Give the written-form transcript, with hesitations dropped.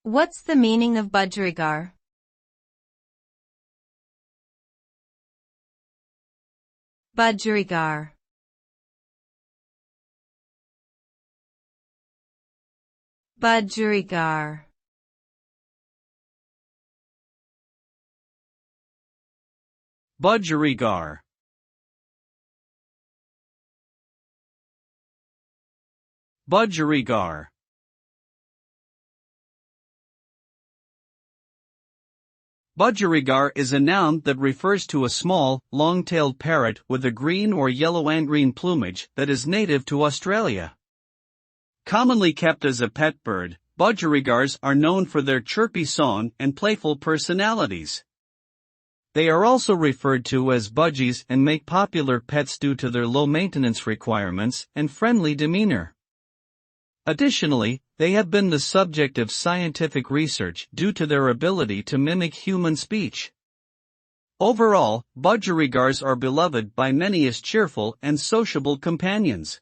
What's the meaning of budgerigar? Budgerigar. Budgerigar. Budgerigar. Budgerigar. Budgerigar is a noun that refers to a small, long-tailed parrot with a green or yellow-and-green plumage that is native to Australia. Commonly kept as a pet bird, budgerigars are known for their chirpy song and playful personalities. They are also referred to as budgies and make popular pets due to their low maintenance requirements and friendly demeanor. Additionally, they have been the subject of scientific research due to their ability to mimic human speech. Overall, budgerigars are beloved by many as cheerful and sociable companions.